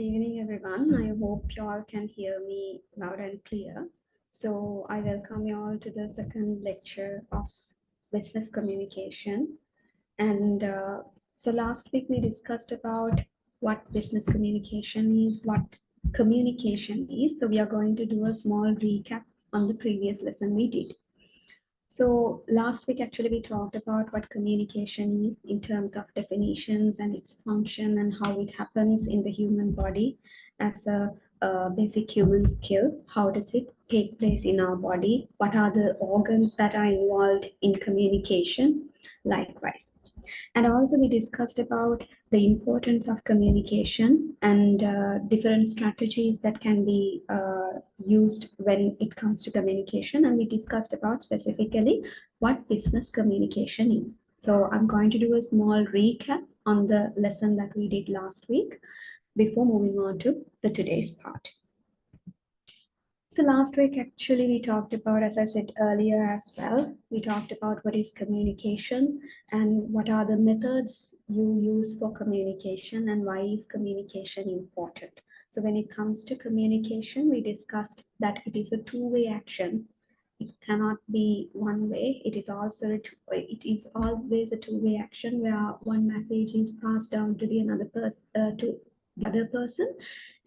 evening, everyone. I hope you all can hear me loud and clear. So, I welcome you all to the second lecture of business communication. And so, last week we discussed about what business communication is, what communication is. So, we are going to do a small recap on the previous lesson we did. So last week, actually, we talked about what communication is in terms of definitions and its function and how it happens in the human body as a basic human skill. How does it take place in our body? What are the organs that are involved in communication? Likewise. And also we discussed about the importance of communication and different strategies that can be used when it comes to communication. And we discussed about specifically what business communication is. So I'm going to do a small recap on the lesson that we did last week before moving on to the today's part. So last week, actually, we talked about, as I said earlier as well, we talked about what is communication and what are the methods you use for communication and why is communication important. So when it comes to communication, we discussed that it is a two-way action. It cannot be one way. It is also always a two-way action where one message is passed down to the other person,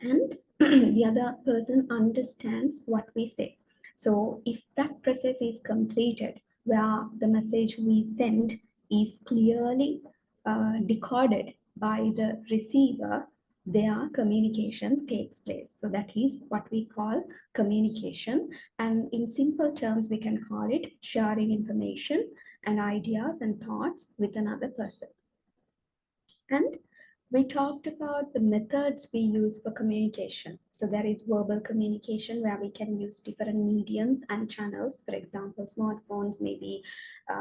and the other person understands what we say. So if that process is completed, where the message we send is clearly decoded by the receiver, their communication takes place. So that is what we call communication. And in simple terms, we can call it sharing information and ideas and thoughts with another person. And we talked about the methods we use for communication. So there is verbal communication where we can use different mediums and channels. For example, smartphones, maybe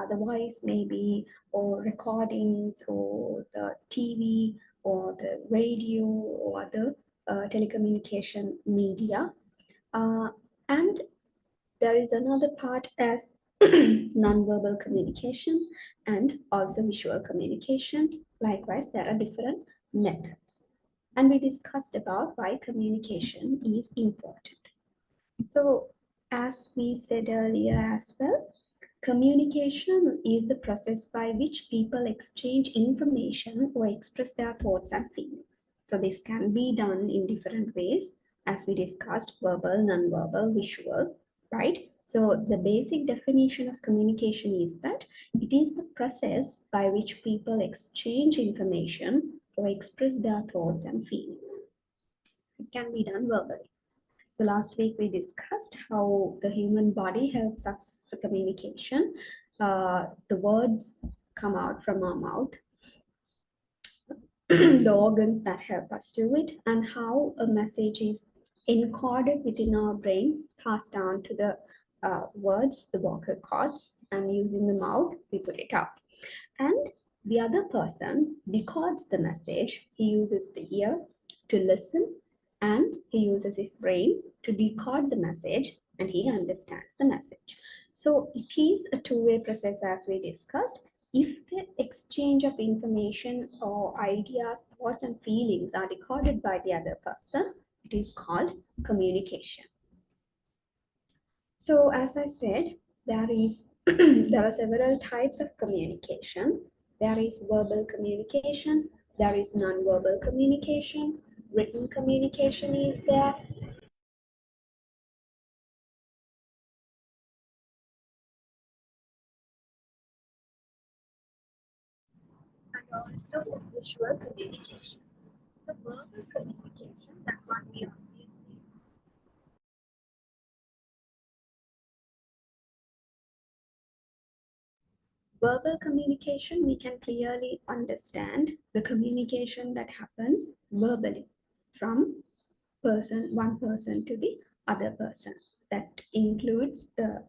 the voice, maybe, or recordings, or the TV, or the radio, or the telecommunication media. And there is another part as non-verbal communication and also visual communication. Likewise, there are different methods. And we discussed about why communication is important. So as we said earlier as well, communication is the process by which people exchange information or express their thoughts and feelings. So this can be done in different ways, as we discussed: verbal, non-verbal, visual, right? So the basic definition of communication is that it is the process by which people exchange information or express their thoughts and feelings. It can be done verbally. So last week we discussed how the human body helps us for communication. The words come out from our mouth, the organs that help us do it, and how a message is encoded within our brain, passed down to the words, the vocal cords, and using the mouth, we put it out. And the other person decodes the message. He uses the ear to listen, and he uses his brain to decode the message, and he understands the message. So it is a two-way process, as we discussed. If the exchange of information or ideas, thoughts, and feelings are decoded by the other person, it is called communication. So as I said, there are several types of communication. There is verbal communication, there is non-verbal communication, written communication is there. And also visual communication. So verbal communication, that one we always see. Verbal communication, we can clearly understand the communication that happens verbally from one person to the other person. That includes the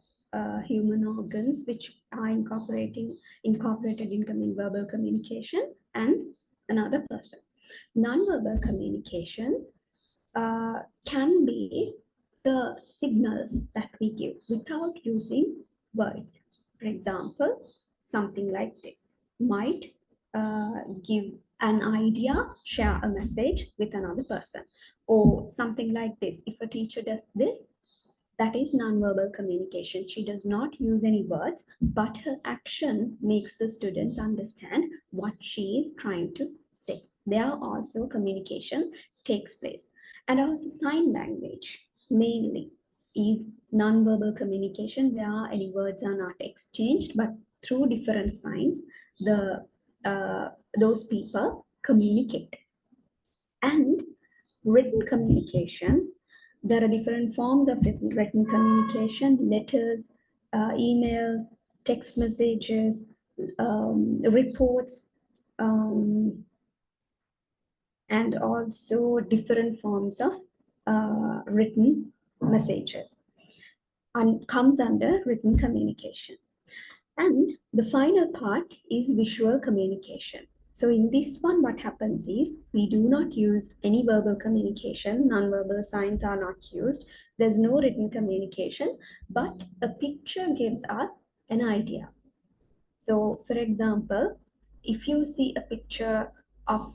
human organs which are incorporated in verbal communication and another person. Non-verbal communication can be the signals that we give without using words. For example, something like this might give an idea, share a message with another person, or something like this. If a teacher does this, that is nonverbal communication. She does not use any words, but her action makes the students understand what she is trying to say. There also communication takes place. And also sign language mainly is nonverbal communication. There any words are not exchanged, but through different signs, the those people communicate. And written communication, there are different forms of written communication: letters, emails, text messages, reports, um, and also different forms of written messages, and comes under written communication. And the final part is visual communication. So in this one, what happens is we do not use any verbal communication, non-verbal signs are not used. There's no written communication, but a picture gives us an idea. So for example, if you see a picture of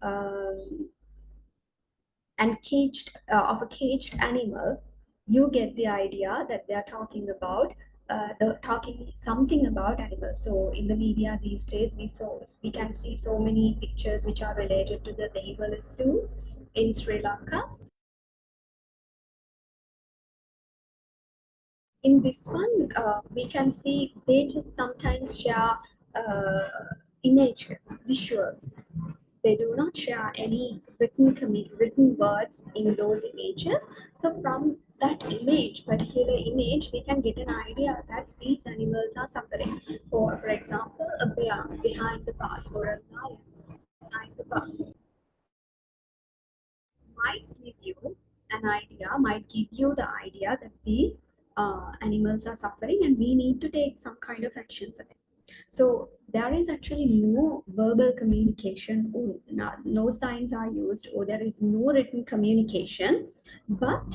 um, of a caged animal, you get the idea that they are talking about talking something about animals. So in the media these days, we can see so many pictures which are related to the Dehiwala Zoo in Sri Lanka. In this one, we can see they just sometimes share images, visuals. They do not share any written words in those images. So from that image, particular image, we can get an idea that these animals are suffering. For example, a bear behind the bars or a lion behind the bars might give you might give you the idea that these animals are suffering and we need to take some kind of action for them. So there is actually no verbal communication, or no signs are used, or there is no written communication, but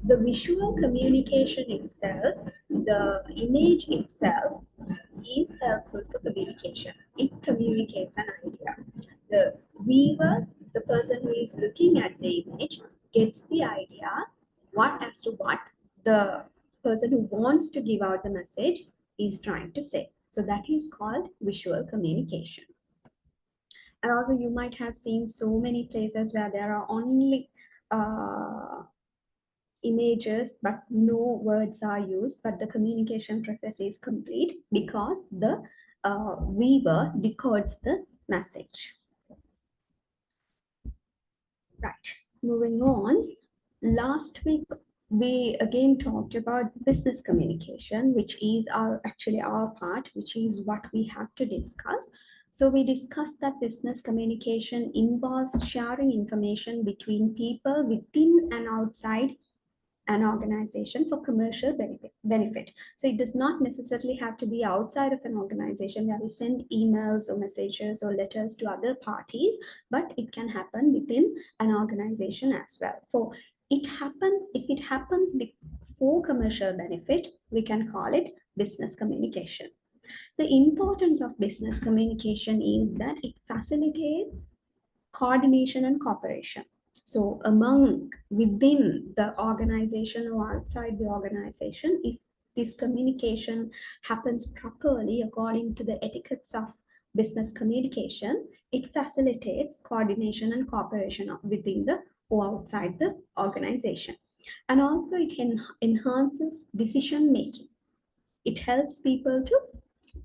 the visual communication itself, the image itself is helpful for communication. It communicates an idea. The viewer, the person who is looking at the image, gets the idea what the person who wants to give out the message is trying to say. So that is called visual communication. And also you might have seen so many places where there are only images but no words are used, but the communication process is complete because the viewer decodes the message. Right, moving on. Last week, we again talked about business communication, which is actually our part, which is what we have to discuss. So we discussed that business communication involves sharing information between people within and outside an organization for commercial benefit. So it does not necessarily have to be outside of an organization where we send emails or messages or letters to other parties, but it can happen within an organization as well. If it happens for commercial benefit, we can call it business communication. The importance of business communication is that it facilitates coordination and cooperation. So within the organization or outside the organization, if this communication happens properly according to the etiquettes of business communication, it facilitates coordination and cooperation within the or outside the organization. And also it enhances decision making. It helps people to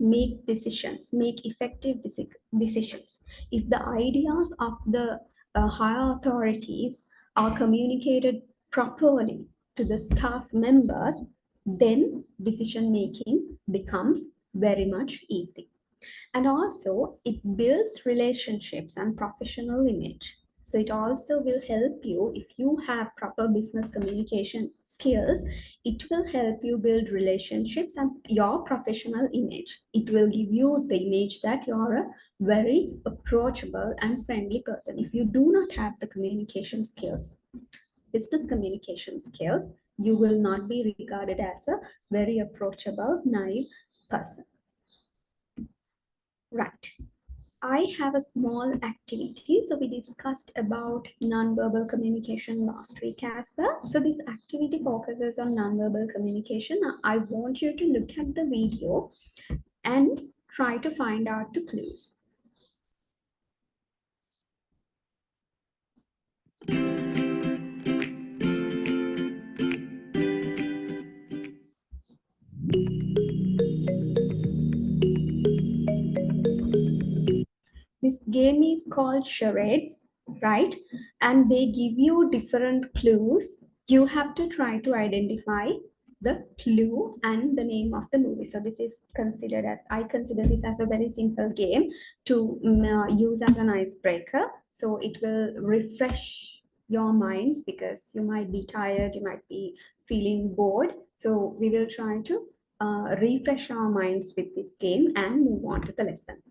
make decisions, make effective decisions. If the ideas of the higher authorities are communicated properly to the staff members, then decision making becomes very much easy. And also it builds relationships and professional image. So it also will help you, if you have proper business communication skills, it will help you build relationships and your professional image. It will give you the image that you're a very approachable and friendly person. If you do not have the communication skills, business communication skills, you will not be regarded as a very approachable, naive person. Right. I have a small activity. So we discussed about nonverbal communication last week as well. So this activity focuses on nonverbal communication. Now, I want you to look at the video and try to find out the clues. This game is called charades, right? And they give you different clues. You have to try to identify the clue and the name of the movie. So this is considered as, I consider this as a very simple game to use as an icebreaker. So it will refresh your minds because you might be tired, you might be feeling bored. So we will try to refresh our minds with this game and move on to the lesson.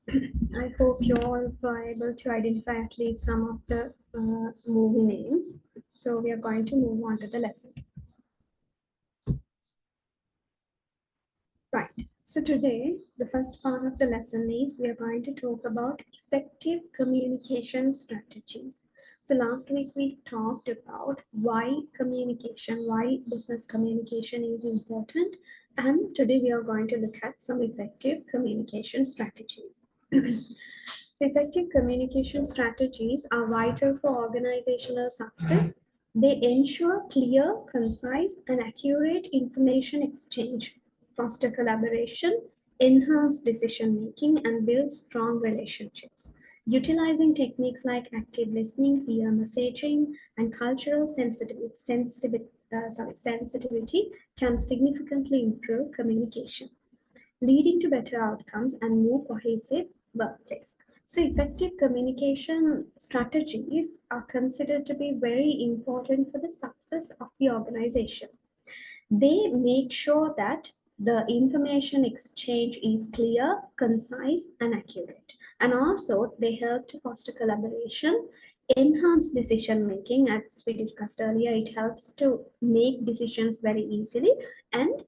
I hope you all were able to identify at least some of the movie names. So we are going to move on to the lesson. Right. So today, the first part of the lesson is we are going to talk about effective communication strategies. So last week we talked about why business communication is important. And today we are going to look at some effective communication strategies. So effective communication strategies are vital for organizational success. They ensure clear, concise, and accurate information exchange, foster collaboration, enhance decision making, and build strong relationships. Utilizing techniques like active listening, peer messaging, and cultural sensitivity can significantly improve communication, leading to better outcomes and more cohesive workplace. So effective communication strategies are considered to be very important for the success of the organization. They make sure that the information exchange is clear, concise, and accurate. And also, they help to foster collaboration, enhance decision making. As we discussed earlier, it helps to make decisions very easily and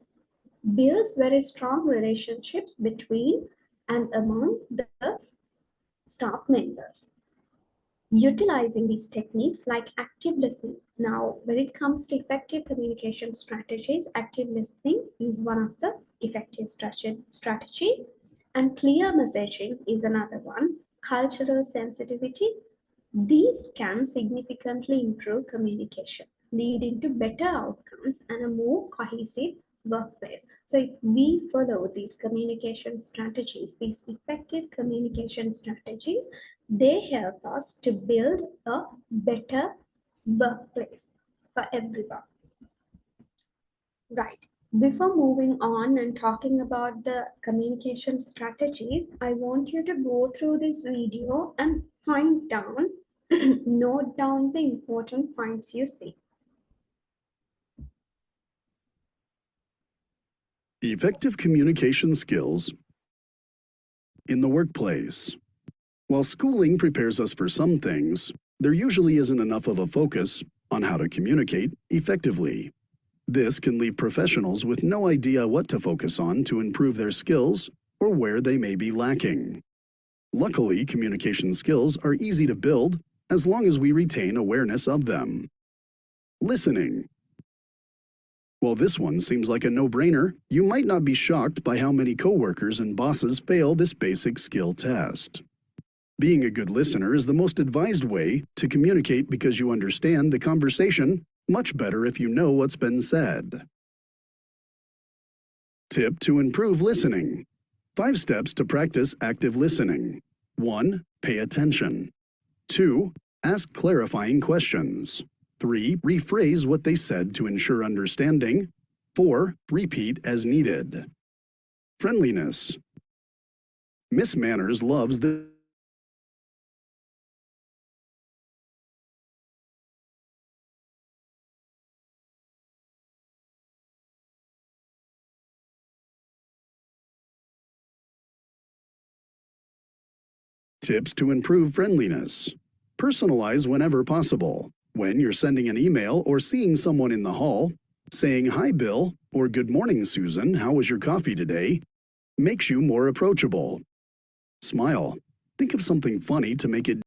builds very strong relationships between and among the staff members. Utilizing these techniques like active listening. Now, when it comes to effective communication strategies, active listening is one of the effective strategy, and clear messaging is another one. Cultural sensitivity, these can significantly improve communication, leading to better outcomes and a more cohesive workplace. So, if we follow these communication strategies, these effective communication strategies, they help us to build a better workplace for everyone. Right. Before moving on and talking about the communication strategies, I want you to go through this video and point down, note down the important points you see. Effective communication skills in the workplace. While schooling prepares us for some things, there usually isn't enough of a focus on how to communicate effectively. This can leave professionals with no idea what to focus on to improve their skills or where they may be lacking. Luckily, communication skills are easy to build as long as we retain awareness of them. Listening. While this one seems like a no-brainer, you might not be shocked by how many coworkers and bosses fail this basic skill test. Being a good listener is the most advised way to communicate because you understand the conversation much better if you know what's been said. Tip to improve listening. 5 steps to practice active listening. 1. Pay attention. 2. Ask clarifying questions. 3. Rephrase what they said to ensure understanding. 4. Repeat as needed. Friendliness. Miss Manners loves the Tips to improve friendliness. Personalize whenever possible. When you're sending an email or seeing someone in the hall, saying, "Hi, Bill," or "Good morning, Susan, how was your coffee today?" makes you more approachable. Smile. Think of something funny to make it